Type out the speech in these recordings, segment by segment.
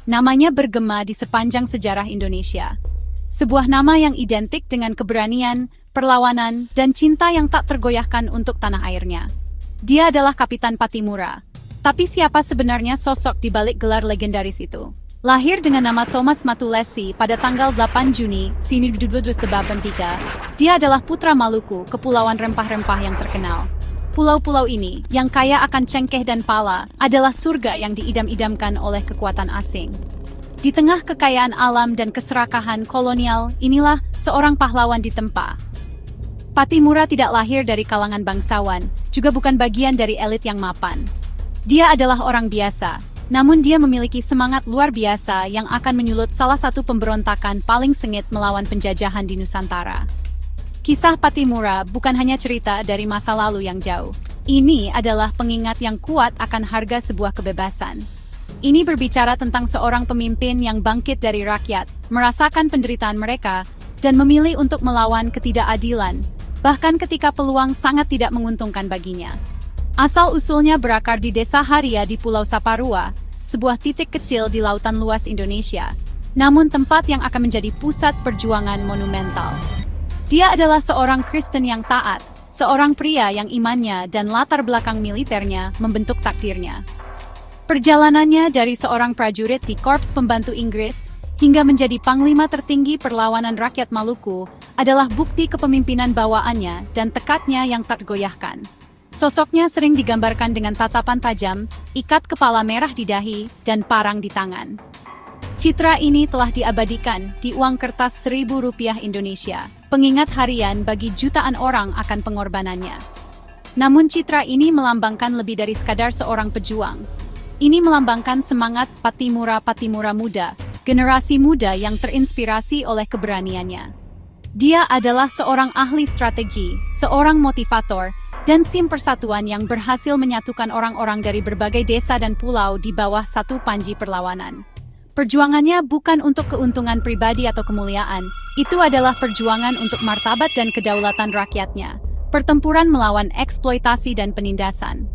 Namanya bergema di sepanjang sejarah Indonesia. Sebuah nama yang identik dengan keberanian, perlawanan, dan cinta yang tak tergoyahkan untuk tanah airnya. Dia adalah Kapitan Pattimura. Tapi siapa sebenarnya sosok di balik gelar legendaris itu? Lahir dengan nama Thomas Matulesi pada tanggal 8 Juni 1983, dia adalah putra Maluku, kepulauan rempah-rempah yang terkenal. Pulau-pulau ini, yang kaya akan cengkeh dan pala, adalah surga yang diidam-idamkan oleh kekuatan asing. Di tengah kekayaan alam dan keserakahan kolonial, inilah seorang pahlawan ditempa. Pattimura tidak lahir dari kalangan bangsawan, juga bukan bagian dari elit yang mapan. Dia adalah orang biasa, namun dia memiliki semangat luar biasa yang akan menyulut salah satu pemberontakan paling sengit melawan penjajahan di Nusantara. Kisah Pattimura bukan hanya cerita dari masa lalu yang jauh. Ini adalah pengingat yang kuat akan harga sebuah kebebasan. Ini berbicara tentang seorang pemimpin yang bangkit dari rakyat, merasakan penderitaan mereka, dan memilih untuk melawan ketidakadilan, bahkan ketika peluang sangat tidak menguntungkan baginya. Asal-usulnya berakar di Desa Haria di Pulau Saparua, sebuah titik kecil di lautan luas Indonesia, namun tempat yang akan menjadi pusat perjuangan monumental. Dia adalah seorang Kristen yang taat, seorang pria yang imannya dan latar belakang militernya membentuk takdirnya. Perjalanannya dari seorang prajurit di Korps Pembantu Inggris hingga menjadi panglima tertinggi perlawanan rakyat Maluku adalah bukti kepemimpinan bawaannya dan tekadnya yang tak tergoyahkan. Sosoknya sering digambarkan dengan tatapan tajam, ikat kepala merah di dahi, dan parang di tangan. Citra ini telah diabadikan di uang kertas Rp1.000 Indonesia, pengingat harian bagi jutaan orang akan pengorbanannya. Namun citra ini melambangkan lebih dari sekadar seorang pejuang. Ini melambangkan semangat Pattimura muda, generasi muda yang terinspirasi oleh keberaniannya. Dia adalah seorang ahli strategi, seorang motivator, dan sim persatuan yang berhasil menyatukan orang-orang dari berbagai desa dan pulau di bawah satu panji perlawanan. Perjuangannya bukan untuk keuntungan pribadi atau kemuliaan, itu adalah perjuangan untuk martabat dan kedaulatan rakyatnya, pertempuran melawan eksploitasi dan penindasan.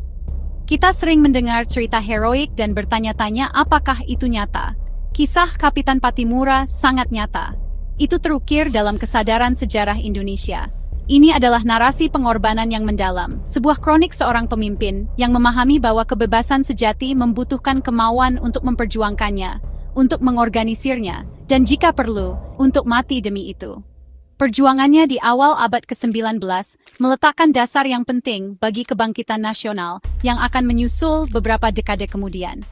Kita sering mendengar cerita heroik dan bertanya-tanya apakah itu nyata. Kisah Kapitan Pattimura sangat nyata. Itu terukir dalam kesadaran sejarah Indonesia. Ini adalah narasi pengorbanan yang mendalam, sebuah kronik seorang pemimpin yang memahami bahwa kebebasan sejati membutuhkan kemauan untuk memperjuangkannya, untuk mengorganisirnya, dan jika perlu, untuk mati demi itu. Perjuangannya di awal abad ke-19 meletakkan dasar yang penting bagi kebangkitan nasional yang akan menyusul beberapa dekade kemudian.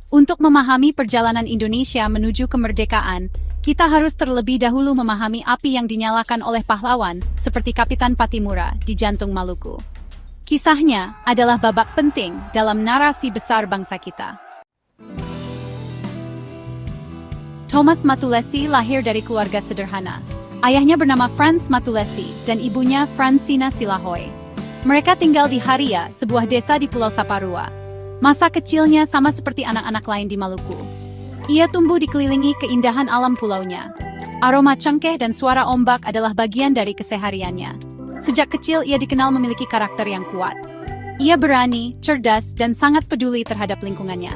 Untuk memahami perjalanan Indonesia menuju kemerdekaan, kita harus terlebih dahulu memahami api yang dinyalakan oleh pahlawan seperti Kapitan Pattimura di jantung Maluku. Kisahnya adalah babak penting dalam narasi besar bangsa kita. Thomas Matulesi lahir dari keluarga sederhana. Ayahnya bernama Franz Matulesi dan ibunya Francina Silahoy. Mereka tinggal di Haria, sebuah desa di Pulau Saparua. Masa kecilnya sama seperti anak-anak lain di Maluku. Ia tumbuh dikelilingi keindahan alam pulaunya. Aroma cengkeh dan suara ombak adalah bagian dari kesehariannya. Sejak kecil ia dikenal memiliki karakter yang kuat. Ia berani, cerdas, dan sangat peduli terhadap lingkungannya.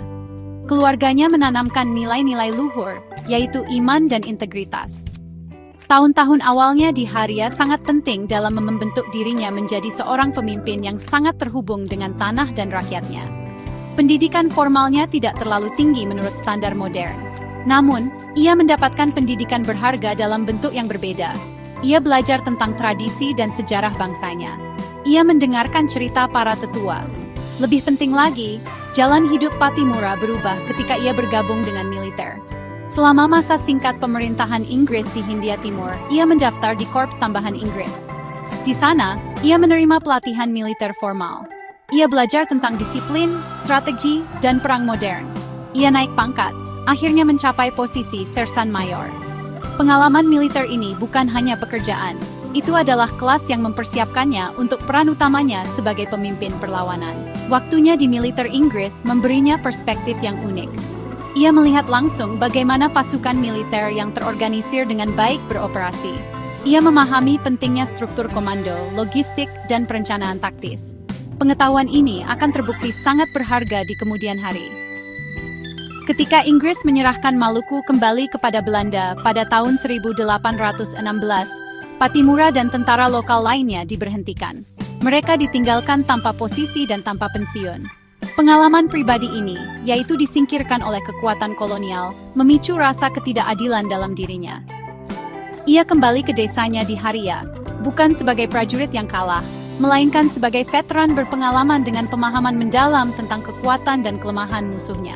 Keluarganya menanamkan nilai-nilai luhur, yaitu iman dan integritas. Tahun-tahun awalnya di Haria sangat penting dalam membentuk dirinya menjadi seorang pemimpin yang sangat terhubung dengan tanah dan rakyatnya. Pendidikan formalnya tidak terlalu tinggi menurut standar modern. Namun, ia mendapatkan pendidikan berharga dalam bentuk yang berbeda. Ia belajar tentang tradisi dan sejarah bangsanya. Ia mendengarkan cerita para tetua. Lebih penting lagi, jalan hidup Pattimura berubah ketika ia bergabung dengan militer. Selama masa singkat pemerintahan Inggris di Hindia Timur, ia mendaftar di Korps Tambahan Inggris. Di sana, ia menerima pelatihan militer formal. Ia belajar tentang disiplin, strategi, dan perang modern. Ia naik pangkat, akhirnya mencapai posisi Sersan Mayor. Pengalaman militer ini bukan hanya pekerjaan, itu adalah kelas yang mempersiapkannya untuk peran utamanya sebagai pemimpin perlawanan. Waktunya di militer Inggris memberinya perspektif yang unik. Ia melihat langsung bagaimana pasukan militer yang terorganisir dengan baik beroperasi. Ia memahami pentingnya struktur komando, logistik, dan perencanaan taktis. Pengetahuan ini akan terbukti sangat berharga di kemudian hari. Ketika Inggris menyerahkan Maluku kembali kepada Belanda pada tahun 1816, Patimura dan tentara lokal lainnya diberhentikan. Mereka ditinggalkan tanpa posisi dan tanpa pensiun. Pengalaman pribadi ini, yaitu disingkirkan oleh kekuatan kolonial, memicu rasa ketidakadilan dalam dirinya. Ia kembali ke desanya di Haria, bukan sebagai prajurit yang kalah, melainkan sebagai veteran berpengalaman dengan pemahaman mendalam tentang kekuatan dan kelemahan musuhnya.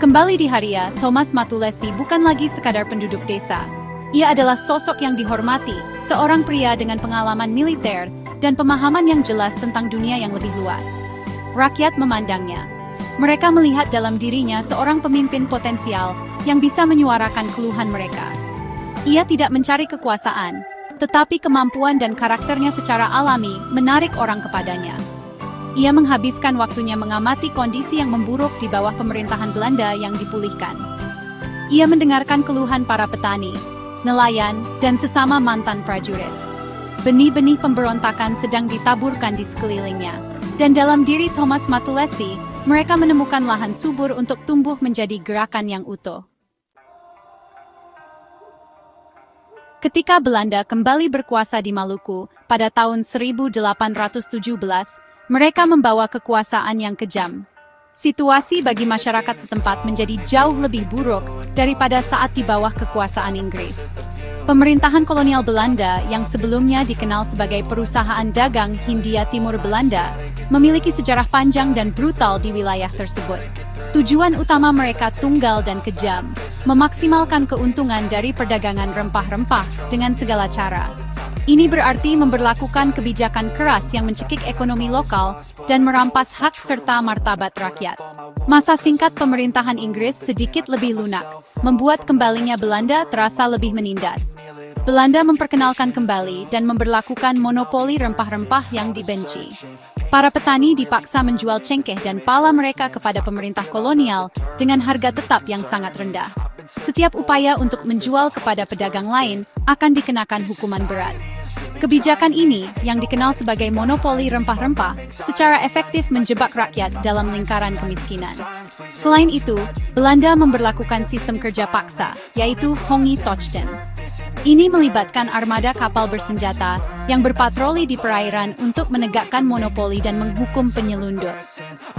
Kembali di Haria, Thomas Matulesi bukan lagi sekadar penduduk desa. Ia adalah sosok yang dihormati, seorang pria dengan pengalaman militer dan pemahaman yang jelas tentang dunia yang lebih luas. Rakyat memandangnya. Mereka melihat dalam dirinya seorang pemimpin potensial yang bisa menyuarakan keluhan mereka. Ia tidak mencari kekuasaan, tetapi kemampuan dan karakternya secara alami menarik orang kepadanya. Ia menghabiskan waktunya mengamati kondisi yang memburuk di bawah pemerintahan Belanda yang dipulihkan. Ia mendengarkan keluhan para petani, nelayan, dan sesama mantan prajurit. Benih-benih pemberontakan sedang ditaburkan di sekelilingnya. Dan dalam diri Thomas Matulesi, mereka menemukan lahan subur untuk tumbuh menjadi gerakan yang utuh. Ketika Belanda kembali berkuasa di Maluku pada tahun 1817, mereka membawa kekuasaan yang kejam. Situasi bagi masyarakat setempat menjadi jauh lebih buruk daripada saat di bawah kekuasaan Inggris. Pemerintahan kolonial Belanda yang sebelumnya dikenal sebagai Perusahaan Dagang Hindia Timur Belanda memiliki sejarah panjang dan brutal di wilayah tersebut. Tujuan utama mereka tunggal dan kejam, memaksimalkan keuntungan dari perdagangan rempah-rempah dengan segala cara. Ini berarti memberlakukan kebijakan keras yang mencekik ekonomi lokal dan merampas hak serta martabat rakyat. Masa singkat pemerintahan Inggris sedikit lebih lunak, membuat kembalinya Belanda terasa lebih menindas. Belanda memperkenalkan kembali dan memberlakukan monopoli rempah-rempah yang dibenci. Para petani dipaksa menjual cengkeh dan pala mereka kepada pemerintah kolonial dengan harga tetap yang sangat rendah. Setiap upaya untuk menjual kepada pedagang lain akan dikenakan hukuman berat. Kebijakan ini, yang dikenal sebagai monopoli rempah-rempah, secara efektif menjebak rakyat dalam lingkaran kemiskinan. Selain itu, Belanda memberlakukan sistem kerja paksa, yaitu Hongi Tochten. Ini melibatkan armada kapal bersenjata yang berpatroli di perairan untuk menegakkan monopoli dan menghukum penyelundup.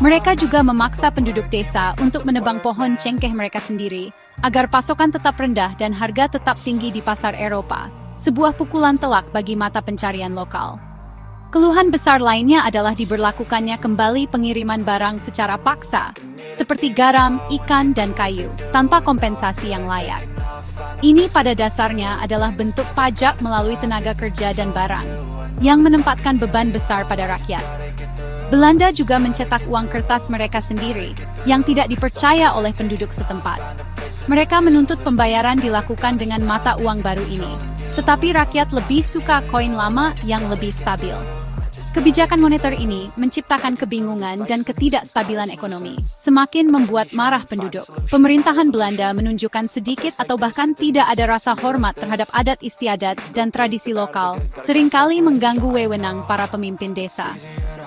Mereka juga memaksa penduduk desa untuk menebang pohon cengkeh mereka sendiri, agar pasokan tetap rendah dan harga tetap tinggi di pasar Eropa. Sebuah pukulan telak bagi mata pencarian lokal. Keluhan besar lainnya adalah diberlakukannya kembali pengiriman barang secara paksa, seperti garam, ikan, dan kayu, tanpa kompensasi yang layak. Ini pada dasarnya adalah bentuk pajak melalui tenaga kerja dan barang, yang menempatkan beban besar pada rakyat. Belanda juga mencetak uang kertas mereka sendiri, yang tidak dipercaya oleh penduduk setempat. Mereka menuntut pembayaran dilakukan dengan mata uang baru ini. Tetapi rakyat lebih suka koin lama yang lebih stabil. Kebijakan moneter ini menciptakan kebingungan dan ketidakstabilan ekonomi, semakin membuat marah penduduk. Pemerintahan Belanda menunjukkan sedikit atau bahkan tidak ada rasa hormat terhadap adat istiadat dan tradisi lokal, seringkali mengganggu wewenang para pemimpin desa.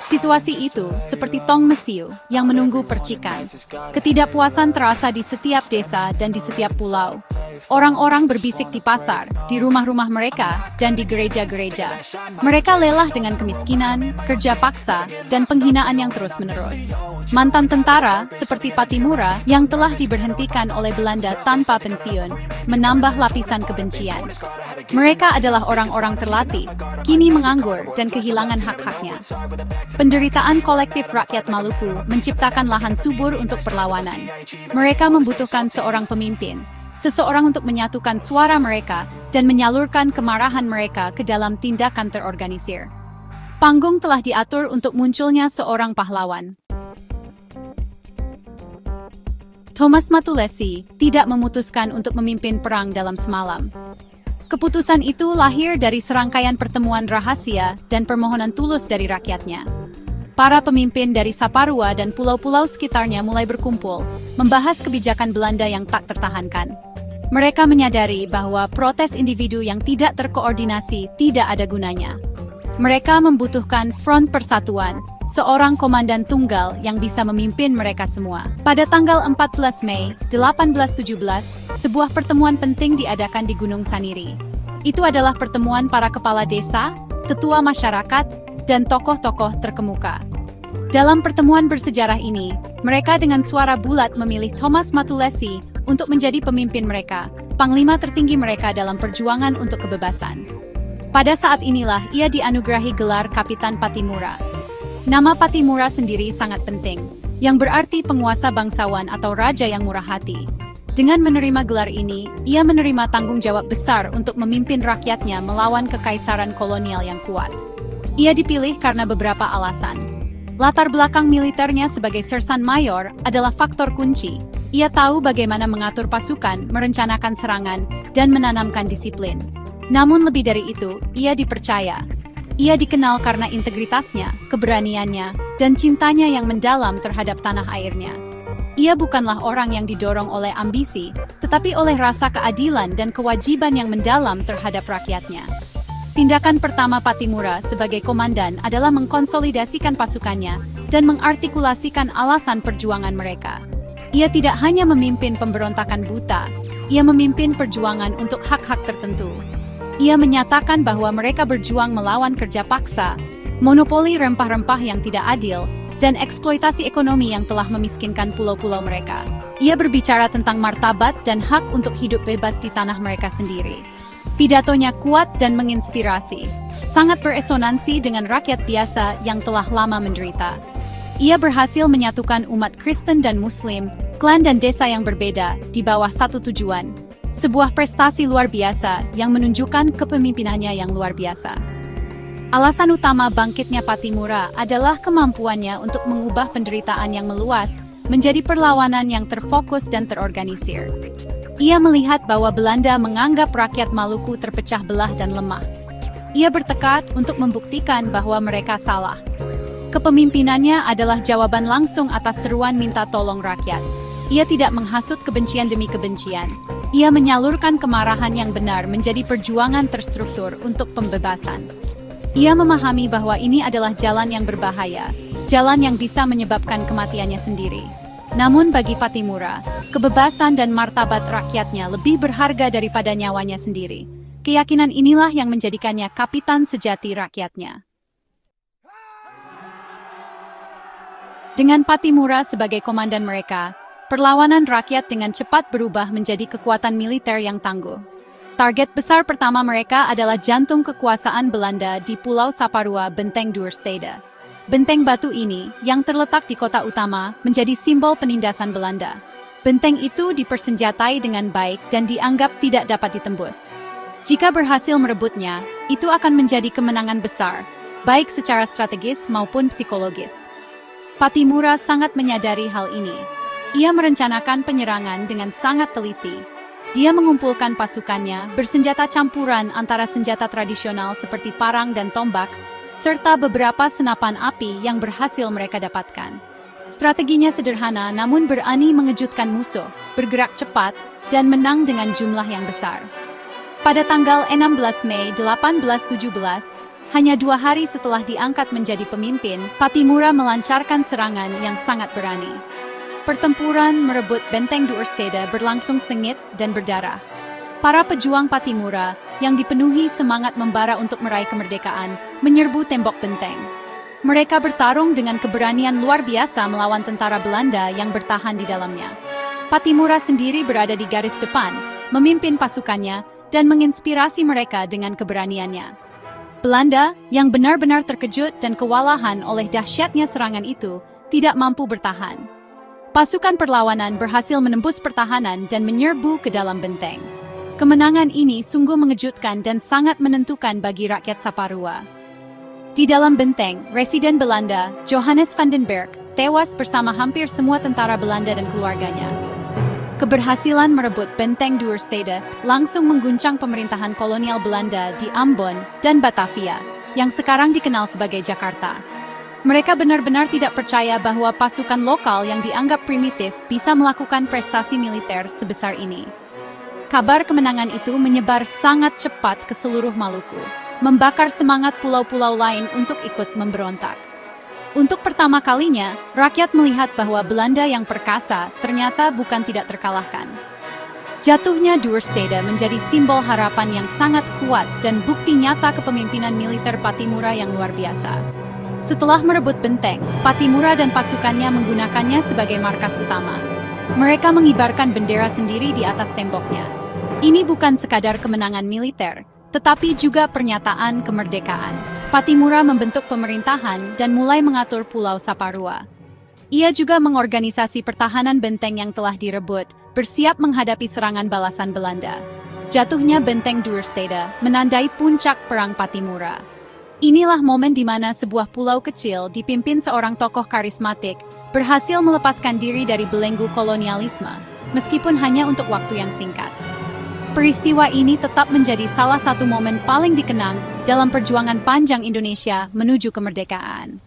Situasi itu seperti tong mesiu yang menunggu percikan. Ketidakpuasan terasa di setiap desa dan di setiap pulau. Orang-orang berbisik di pasar, di rumah-rumah mereka, dan di gereja-gereja. Mereka lelah dengan kemiskinan, kerja paksa, dan penghinaan yang terus-menerus. Mantan tentara, seperti Patimura, yang telah diberhentikan oleh Belanda tanpa pensiun, menambah lapisan kebencian. Mereka adalah orang-orang terlatih, kini menganggur dan kehilangan hak-haknya. Penderitaan kolektif rakyat Maluku menciptakan lahan subur untuk perlawanan. Mereka membutuhkan seorang pemimpin, seseorang untuk menyatukan suara mereka dan menyalurkan kemarahan mereka ke dalam tindakan terorganisir. Panggung telah diatur untuk munculnya seorang pahlawan. Thomas Matulesi tidak memutuskan untuk memimpin perang dalam semalam. Keputusan itu lahir dari serangkaian pertemuan rahasia dan permohonan tulus dari rakyatnya. Para pemimpin dari Saparua dan pulau-pulau sekitarnya mulai berkumpul, membahas kebijakan Belanda yang tak tertahankan. Mereka menyadari bahwa protes individu yang tidak terkoordinasi tidak ada gunanya. Mereka membutuhkan front persatuan, seorang komandan tunggal yang bisa memimpin mereka semua. Pada tanggal 14 Mei 1817, sebuah pertemuan penting diadakan di Gunung Saniri. Itu adalah pertemuan para kepala desa, ketua masyarakat, dan tokoh-tokoh terkemuka. Dalam pertemuan bersejarah ini, mereka dengan suara bulat memilih Thomas Matulesi untuk menjadi pemimpin mereka, panglima tertinggi mereka dalam perjuangan untuk kebebasan. Pada saat inilah ia dianugerahi gelar Kapitan Patimura. Nama Patimura sendiri sangat penting, yang berarti penguasa bangsawan atau raja yang murah hati. Dengan menerima gelar ini, ia menerima tanggung jawab besar untuk memimpin rakyatnya melawan kekaisaran kolonial yang kuat. Ia dipilih karena beberapa alasan. Latar belakang militernya sebagai sersan mayor adalah faktor kunci. Ia tahu bagaimana mengatur pasukan, merencanakan serangan, dan menanamkan disiplin. Namun lebih dari itu, ia dipercaya. Ia dikenal karena integritasnya, keberaniannya, dan cintanya yang mendalam terhadap tanah airnya. Ia bukanlah orang yang didorong oleh ambisi, tetapi oleh rasa keadilan dan kewajiban yang mendalam terhadap rakyatnya. Tindakan pertama Patimura sebagai komandan adalah mengkonsolidasikan pasukannya dan mengartikulasikan alasan perjuangan mereka. Ia tidak hanya memimpin pemberontakan buta, ia memimpin perjuangan untuk hak-hak tertentu. Ia menyatakan bahwa mereka berjuang melawan kerja paksa, monopoli rempah-rempah yang tidak adil, dan eksploitasi ekonomi yang telah memiskinkan pulau-pulau mereka. Ia berbicara tentang martabat dan hak untuk hidup bebas di tanah mereka sendiri. Pidatonya kuat dan menginspirasi, sangat beresonansi dengan rakyat biasa yang telah lama menderita. Ia berhasil menyatukan umat Kristen dan Muslim, klan dan desa yang berbeda, di bawah satu tujuan. Sebuah prestasi luar biasa yang menunjukkan kepemimpinannya yang luar biasa. Alasan utama bangkitnya Patimura adalah kemampuannya untuk mengubah penderitaan yang meluas menjadi perlawanan yang terfokus dan terorganisir. Ia melihat bahwa Belanda menganggap rakyat Maluku terpecah belah dan lemah. Ia bertekad untuk membuktikan bahwa mereka salah. Kepemimpinannya adalah jawaban langsung atas seruan minta tolong rakyat. Ia tidak menghasut kebencian demi kebencian. Ia menyalurkan kemarahan yang benar menjadi perjuangan terstruktur untuk pembebasan. Ia memahami bahwa ini adalah jalan yang berbahaya, jalan yang bisa menyebabkan kematiannya sendiri. Namun bagi Patimura, kebebasan dan martabat rakyatnya lebih berharga daripada nyawanya sendiri. Keyakinan inilah yang menjadikannya kapitan sejati rakyatnya. Dengan Patimura sebagai komandan mereka, perlawanan rakyat dengan cepat berubah menjadi kekuatan militer yang tangguh. Target besar pertama mereka adalah jantung kekuasaan Belanda di Pulau Saparua, Benteng Duurstede. Benteng batu ini, yang terletak di kota utama, menjadi simbol penindasan Belanda. Benteng itu dipersenjatai dengan baik dan dianggap tidak dapat ditembus. Jika berhasil merebutnya, itu akan menjadi kemenangan besar, baik secara strategis maupun psikologis. Patimura sangat menyadari hal ini. Ia merencanakan penyerangan dengan sangat teliti. Dia mengumpulkan pasukannya bersenjata campuran antara senjata tradisional seperti parang dan tombak, serta beberapa senapan api yang berhasil mereka dapatkan. Strateginya sederhana namun berani mengejutkan musuh, bergerak cepat, dan menang dengan jumlah yang besar. Pada tanggal 16 Mei 1817, hanya 2 hari setelah diangkat menjadi pemimpin, Patimura melancarkan serangan yang sangat berani. Pertempuran merebut Benteng Duurstede berlangsung sengit dan berdarah. Para pejuang Patimura yang dipenuhi semangat membara untuk meraih kemerdekaan menyerbu tembok benteng. Mereka bertarung dengan keberanian luar biasa melawan tentara Belanda yang bertahan di dalamnya. Patimura sendiri berada di garis depan, memimpin pasukannya dan menginspirasi mereka dengan keberaniannya. Belanda yang benar-benar terkejut dan kewalahan oleh dahsyatnya serangan itu tidak mampu bertahan. Pasukan perlawanan berhasil menembus pertahanan dan menyerbu ke dalam benteng. Kemenangan ini sungguh mengejutkan dan sangat menentukan bagi rakyat Saparua. Di dalam benteng, Residen Belanda, Johannes van den Berg, tewas bersama hampir semua tentara Belanda dan keluarganya. Keberhasilan merebut Benteng Duurstede langsung mengguncang pemerintahan kolonial Belanda di Ambon dan Batavia, yang sekarang dikenal sebagai Jakarta. Mereka benar-benar tidak percaya bahwa pasukan lokal yang dianggap primitif bisa melakukan prestasi militer sebesar ini. Kabar kemenangan itu menyebar sangat cepat ke seluruh Maluku. membakar semangat pulau-pulau lain untuk ikut memberontak. Untuk pertama kalinya, rakyat melihat bahwa Belanda yang perkasa ternyata bukan tidak terkalahkan. Jatuhnya Duurstede menjadi simbol harapan yang sangat kuat dan bukti nyata kepemimpinan militer Pattimura yang luar biasa. Setelah merebut benteng, Pattimura dan pasukannya menggunakannya sebagai markas utama. Mereka mengibarkan bendera sendiri di atas temboknya. Ini bukan sekadar kemenangan militer, tetapi juga pernyataan kemerdekaan. Pattimura membentuk pemerintahan dan mulai mengatur Pulau Saparua. Ia juga mengorganisasi pertahanan benteng yang telah direbut, bersiap menghadapi serangan balasan Belanda. Jatuhnya benteng Duurstede menandai puncak perang Pattimura. Inilah momen di mana sebuah pulau kecil dipimpin seorang tokoh karismatik berhasil melepaskan diri dari belenggu kolonialisme, meskipun hanya untuk waktu yang singkat. Peristiwa ini tetap menjadi salah satu momen paling dikenang dalam perjuangan panjang Indonesia menuju kemerdekaan.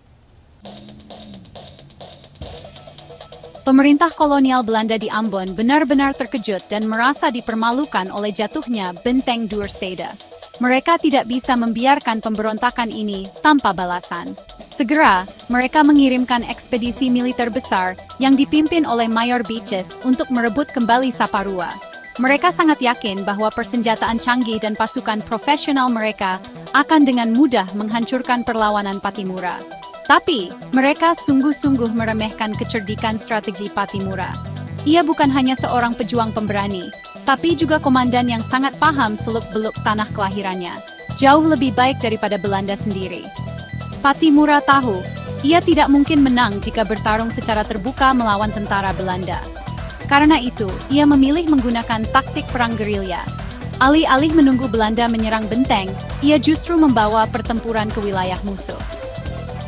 Pemerintah kolonial Belanda di Ambon benar-benar terkejut dan merasa dipermalukan oleh jatuhnya benteng Duurstede. Mereka tidak bisa membiarkan pemberontakan ini tanpa balasan. Segera, mereka mengirimkan ekspedisi militer besar yang dipimpin oleh Mayor Beaches untuk merebut kembali Saparua. Mereka sangat yakin bahwa persenjataan canggih dan pasukan profesional mereka akan dengan mudah menghancurkan perlawanan Pattimura. Tapi, mereka sungguh-sungguh meremehkan kecerdikan strategi Pattimura. Ia bukan hanya seorang pejuang pemberani, tapi juga komandan yang sangat paham seluk-beluk tanah kelahirannya. Jauh lebih baik daripada Belanda sendiri. Pattimura tahu, ia tidak mungkin menang jika bertarung secara terbuka melawan tentara Belanda. Karena itu, ia memilih menggunakan taktik perang gerilya. Alih-alih menunggu Belanda menyerang benteng, ia justru membawa pertempuran ke wilayah musuh.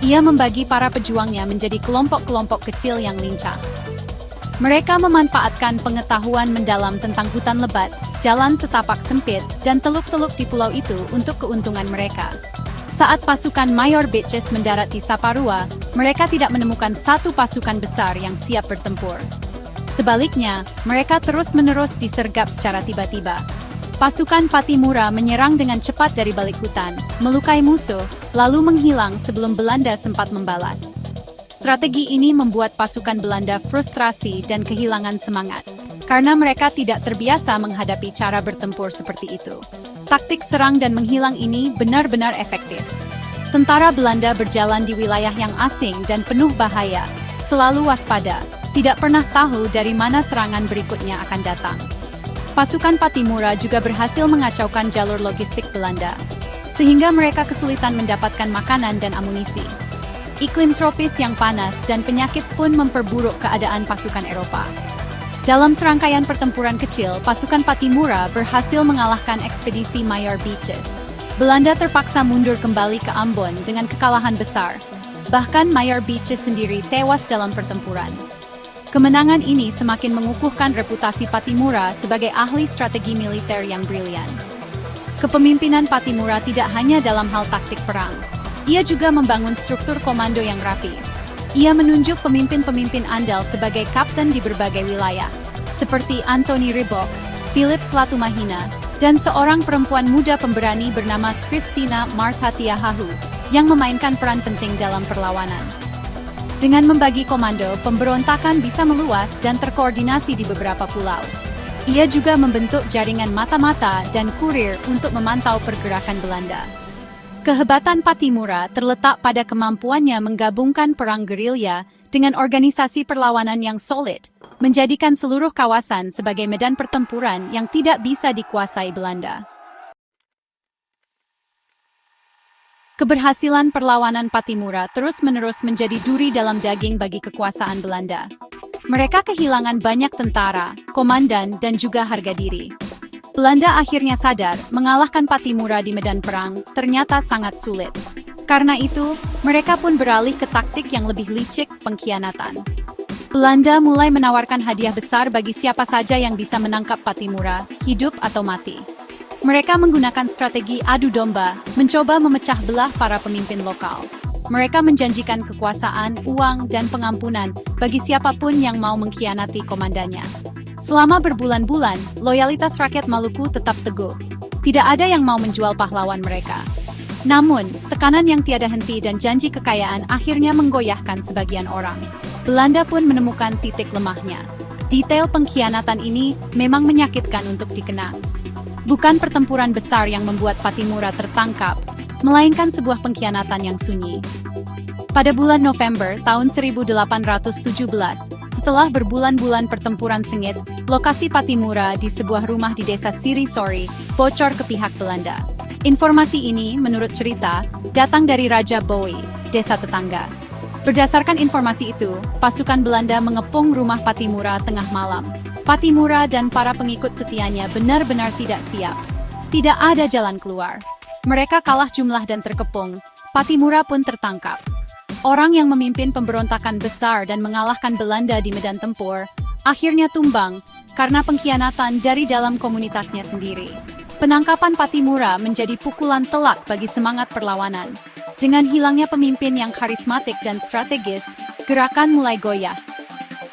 Ia membagi para pejuangnya menjadi kelompok-kelompok kecil yang lincah. Mereka memanfaatkan pengetahuan mendalam tentang hutan lebat, jalan setapak sempit, dan teluk-teluk di pulau itu untuk keuntungan mereka. Saat pasukan Mayor Beaches mendarat di Saparua, mereka tidak menemukan satu pasukan besar yang siap bertempur. Sebaliknya, mereka terus-menerus disergap secara tiba-tiba. Pasukan Pattimura menyerang dengan cepat dari balik hutan, melukai musuh, lalu menghilang sebelum Belanda sempat membalas. Strategi ini membuat pasukan Belanda frustrasi dan kehilangan semangat, karena mereka tidak terbiasa menghadapi cara bertempur seperti itu. Taktik serang dan menghilang ini benar-benar efektif. Tentara Belanda berjalan di wilayah yang asing dan penuh bahaya, selalu waspada, tidak pernah tahu dari mana serangan berikutnya akan datang. Pasukan Pattimura juga berhasil mengacaukan jalur logistik Belanda, sehingga mereka kesulitan mendapatkan makanan dan amunisi. Iklim tropis yang panas dan penyakit pun memperburuk keadaan pasukan Eropa. Dalam serangkaian pertempuran kecil, pasukan Pattimura berhasil mengalahkan ekspedisi Mayor Beaches. Belanda terpaksa mundur kembali ke Ambon dengan kekalahan besar. Bahkan Mayor Beaches sendiri tewas dalam pertempuran. Kemenangan ini semakin mengukuhkan reputasi Pattimura sebagai ahli strategi militer yang brilian. Kepemimpinan Pattimura tidak hanya dalam hal taktik perang. Ia juga membangun struktur komando yang rapi. Ia menunjuk pemimpin-pemimpin andal sebagai kapten di berbagai wilayah, seperti Anthony Ribok, Philips Latumahina, dan seorang perempuan muda pemberani bernama Christina Martha Tiahahu, yang memainkan peran penting dalam perlawanan. Dengan membagi komando, pemberontakan bisa meluas dan terkoordinasi di beberapa pulau. Ia juga membentuk jaringan mata-mata dan kurir untuk memantau pergerakan Belanda. Kehebatan Pattimura terletak pada kemampuannya menggabungkan perang gerilya dengan organisasi perlawanan yang solid, menjadikan seluruh kawasan sebagai medan pertempuran yang tidak bisa dikuasai Belanda. Keberhasilan perlawanan Pattimura terus-menerus menjadi duri dalam daging bagi kekuasaan Belanda. Mereka kehilangan banyak tentara, komandan, dan juga harga diri. Belanda akhirnya sadar, mengalahkan Pattimura di medan perang ternyata sangat sulit. Karena itu, mereka pun beralih ke taktik yang lebih licik, pengkhianatan. Belanda mulai menawarkan hadiah besar bagi siapa saja yang bisa menangkap Pattimura, hidup atau mati. Mereka menggunakan strategi adu domba, mencoba memecah belah para pemimpin lokal. Mereka menjanjikan kekuasaan, uang, dan pengampunan bagi siapapun yang mau mengkhianati komandannya. Selama berbulan-bulan, loyalitas rakyat Maluku tetap teguh. Tidak ada yang mau menjual pahlawan mereka. Namun, tekanan yang tiada henti dan janji kekayaan akhirnya menggoyahkan sebagian orang. Belanda pun menemukan titik lemahnya. Detail pengkhianatan ini memang menyakitkan untuk dikenang. Bukan pertempuran besar yang membuat Pattimura tertangkap, melainkan sebuah pengkhianatan yang sunyi. Pada bulan November tahun 1817, setelah berbulan-bulan pertempuran sengit, lokasi Pattimura di sebuah rumah di desa Sirisori bocor ke pihak Belanda. Informasi ini, menurut cerita, datang dari Raja Bowie, desa tetangga. Berdasarkan informasi itu, pasukan Belanda mengepung rumah Pattimura tengah malam. Pattimura dan para pengikut setianya benar-benar tidak siap. Tidak ada jalan keluar. Mereka kalah jumlah dan terkepung. Pattimura pun tertangkap. Orang yang memimpin pemberontakan besar dan mengalahkan Belanda di medan tempur, akhirnya tumbang karena pengkhianatan dari dalam komunitasnya sendiri. Penangkapan Pattimura menjadi pukulan telak bagi semangat perlawanan. Dengan hilangnya pemimpin yang karismatik dan strategis, gerakan mulai goyah.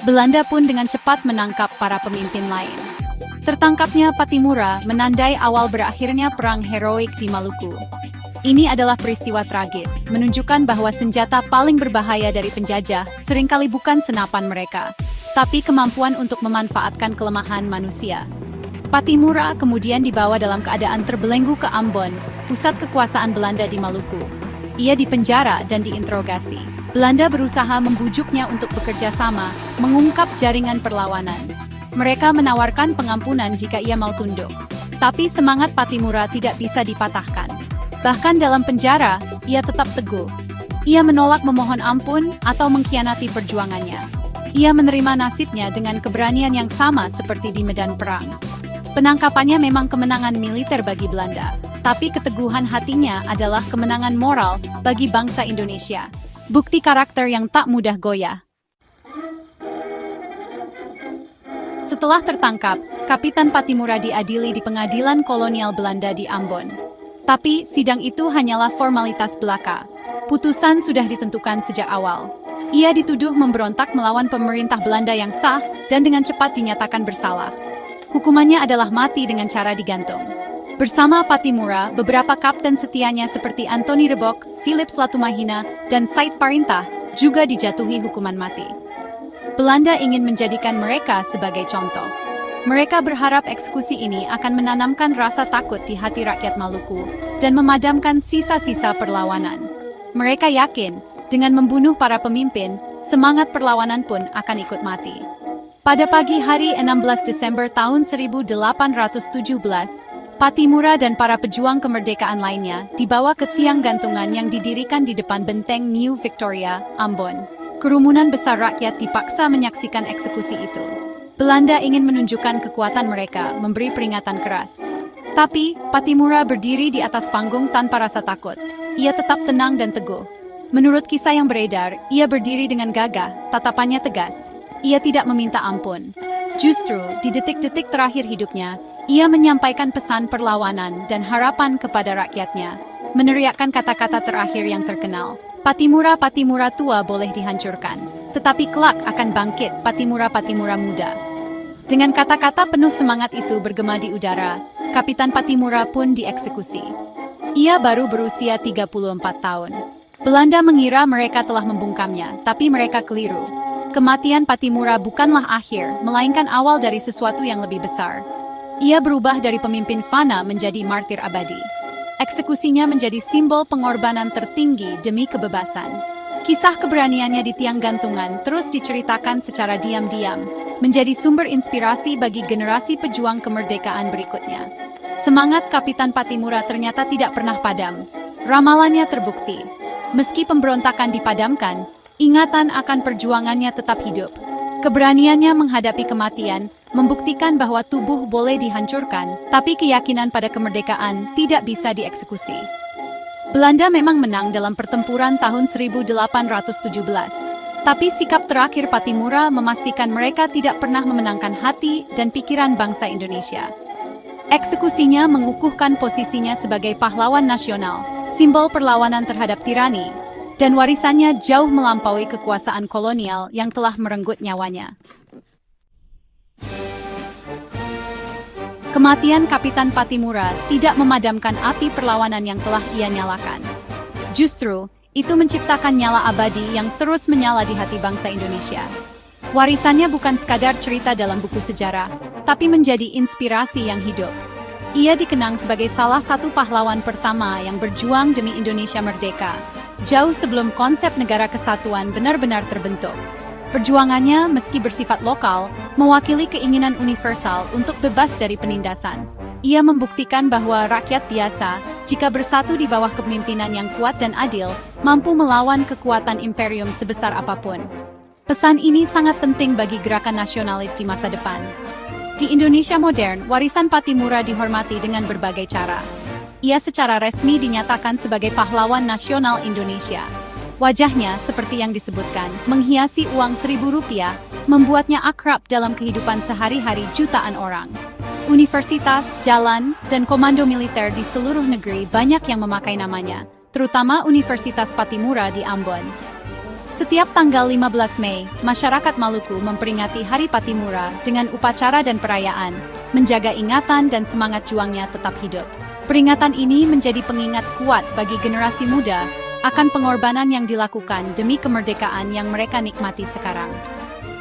Belanda pun dengan cepat menangkap para pemimpin lain. Tertangkapnya Pattimura menandai awal berakhirnya perang heroik di Maluku. Ini adalah peristiwa tragis, menunjukkan bahwa senjata paling berbahaya dari penjajah seringkali bukan senapan mereka, tapi kemampuan untuk memanfaatkan kelemahan manusia. Pattimura kemudian dibawa dalam keadaan terbelenggu ke Ambon, pusat kekuasaan Belanda di Maluku. Ia dipenjara dan diinterogasi. Belanda berusaha membujuknya untuk bekerja sama, mengungkap jaringan perlawanan. Mereka menawarkan pengampunan jika ia mau tunduk. Tapi semangat Pattimura tidak bisa dipatahkan. Bahkan dalam penjara, ia tetap teguh. Ia menolak memohon ampun atau mengkhianati perjuangannya. Ia menerima nasibnya dengan keberanian yang sama seperti di medan perang. Penangkapannya memang kemenangan militer bagi Belanda, tapi keteguhan hatinya adalah kemenangan moral bagi bangsa Indonesia. Bukti karakter yang tak mudah goyah. Setelah tertangkap, Kapitan Pattimura diadili di pengadilan kolonial Belanda di Ambon. Tapi sidang itu hanyalah formalitas belaka. Putusan sudah ditentukan sejak awal. Ia dituduh memberontak melawan pemerintah Belanda yang sah dan dengan cepat dinyatakan bersalah. Hukumannya adalah mati dengan cara digantung. Bersama Pattimura, beberapa kapten setianya seperti Antoni Rebok, Philips Latumahina, dan Said Parintah juga dijatuhi hukuman mati. Belanda ingin menjadikan mereka sebagai contoh. Mereka berharap eksekusi ini akan menanamkan rasa takut di hati rakyat Maluku dan memadamkan sisa-sisa perlawanan. Mereka yakin, dengan membunuh para pemimpin, semangat perlawanan pun akan ikut mati. Pada pagi hari 16 Desember tahun 1817, Pattimura dan para pejuang kemerdekaan lainnya dibawa ke tiang gantungan yang didirikan di depan benteng New Victoria, Ambon. Kerumunan besar rakyat dipaksa menyaksikan eksekusi itu. Belanda ingin menunjukkan kekuatan mereka, memberi peringatan keras. Tapi, Pattimura berdiri di atas panggung tanpa rasa takut. Ia tetap tenang dan teguh. Menurut kisah yang beredar, ia berdiri dengan gagah, tatapannya tegas. Ia tidak meminta ampun. Justru, di detik-detik terakhir hidupnya, ia menyampaikan pesan perlawanan dan harapan kepada rakyatnya, meneriakkan kata-kata terakhir yang terkenal. Pattimura tua boleh dihancurkan, tetapi kelak akan bangkit Pattimura muda. Dengan kata-kata penuh semangat itu bergema di udara, Kapitan Pattimura pun dieksekusi. Ia baru berusia 34 tahun. Belanda mengira mereka telah membungkamnya, tapi mereka keliru. Kematian Pattimura bukanlah akhir, melainkan awal dari sesuatu yang lebih besar. Ia berubah dari pemimpin fana menjadi martir abadi. Eksekusinya menjadi simbol pengorbanan tertinggi demi kebebasan. Kisah keberaniannya di tiang gantungan terus diceritakan secara diam-diam, menjadi sumber inspirasi bagi generasi pejuang kemerdekaan berikutnya. Semangat Kapitan Pattimura ternyata tidak pernah padam. Ramalannya terbukti. Meski pemberontakan dipadamkan, ingatan akan perjuangannya tetap hidup. Keberaniannya menghadapi kematian membuktikan bahwa tubuh boleh dihancurkan, tapi keyakinan pada kemerdekaan tidak bisa dieksekusi. Belanda memang menang dalam pertempuran tahun 1817, tapi sikap terakhir Pattimura memastikan mereka tidak pernah memenangkan hati dan pikiran bangsa Indonesia. Eksekusinya mengukuhkan posisinya sebagai pahlawan nasional, simbol perlawanan terhadap tirani, dan warisannya jauh melampaui kekuasaan kolonial yang telah merenggut nyawanya. Kematian Kapitan Pattimura tidak memadamkan api perlawanan yang telah ia nyalakan. Justru, itu menciptakan nyala abadi yang terus menyala di hati bangsa Indonesia. Warisannya bukan sekadar cerita dalam buku sejarah, tapi menjadi inspirasi yang hidup. Ia dikenang sebagai salah satu pahlawan pertama yang berjuang demi Indonesia merdeka, jauh sebelum konsep negara kesatuan benar-benar terbentuk. Perjuangannya, meski bersifat lokal, mewakili keinginan universal untuk bebas dari penindasan. Ia membuktikan bahwa rakyat biasa, jika bersatu di bawah kepemimpinan yang kuat dan adil, mampu melawan kekuatan imperium sebesar apapun. Pesan ini sangat penting bagi gerakan nasionalis di masa depan. Di Indonesia modern, warisan Pattimura dihormati dengan berbagai cara. Ia secara resmi dinyatakan sebagai pahlawan nasional Indonesia. Wajahnya, seperti yang disebutkan, menghiasi uang Rp1.000, membuatnya akrab dalam kehidupan sehari-hari jutaan orang. Universitas, jalan, dan komando militer di seluruh negeri banyak yang memakai namanya, terutama Universitas Pattimura di Ambon. Setiap tanggal 15 Mei, masyarakat Maluku memperingati Hari Pattimura dengan upacara dan perayaan, menjaga ingatan dan semangat juangnya tetap hidup. Peringatan ini menjadi pengingat kuat bagi generasi muda akan pengorbanan yang dilakukan demi kemerdekaan yang mereka nikmati sekarang.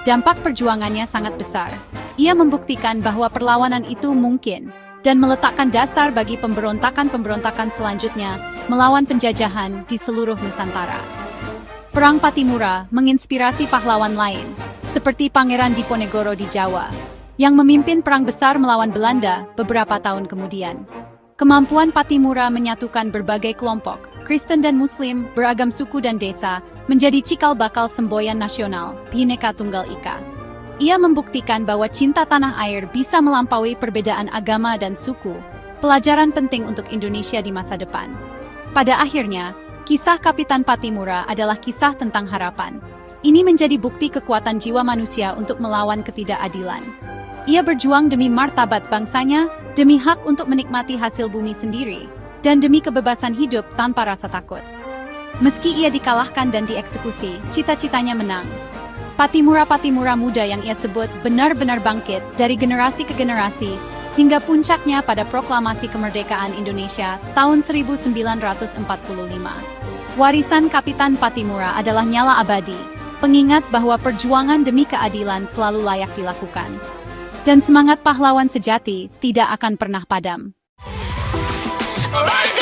Dampak perjuangannya sangat besar. Ia membuktikan bahwa perlawanan itu mungkin, dan meletakkan dasar bagi pemberontakan-pemberontakan selanjutnya melawan penjajahan di seluruh Nusantara. Perang Pattimura menginspirasi pahlawan lain, seperti Pangeran Diponegoro di Jawa, yang memimpin perang besar melawan Belanda beberapa tahun kemudian. Kemampuan Pattimura menyatukan berbagai kelompok, Kristen dan Muslim, beragam suku dan desa, menjadi cikal bakal semboyan nasional, Bhinneka Tunggal Ika. Ia membuktikan bahwa cinta tanah air bisa melampaui perbedaan agama dan suku, pelajaran penting untuk Indonesia di masa depan. Pada akhirnya, kisah Kapitan Pattimura adalah kisah tentang harapan. Ini menjadi bukti kekuatan jiwa manusia untuk melawan ketidakadilan. Ia berjuang demi martabat bangsanya, demi hak untuk menikmati hasil bumi sendiri, dan demi kebebasan hidup tanpa rasa takut. Meski ia dikalahkan dan dieksekusi, cita-citanya menang. Pattimura muda yang ia sebut benar-benar bangkit dari generasi ke generasi, hingga puncaknya pada proklamasi kemerdekaan Indonesia tahun 1945. Warisan Kapitan Pattimura adalah nyala abadi, pengingat bahwa perjuangan demi keadilan selalu layak dilakukan. Dan semangat pahlawan sejati tidak akan pernah padam. Alright.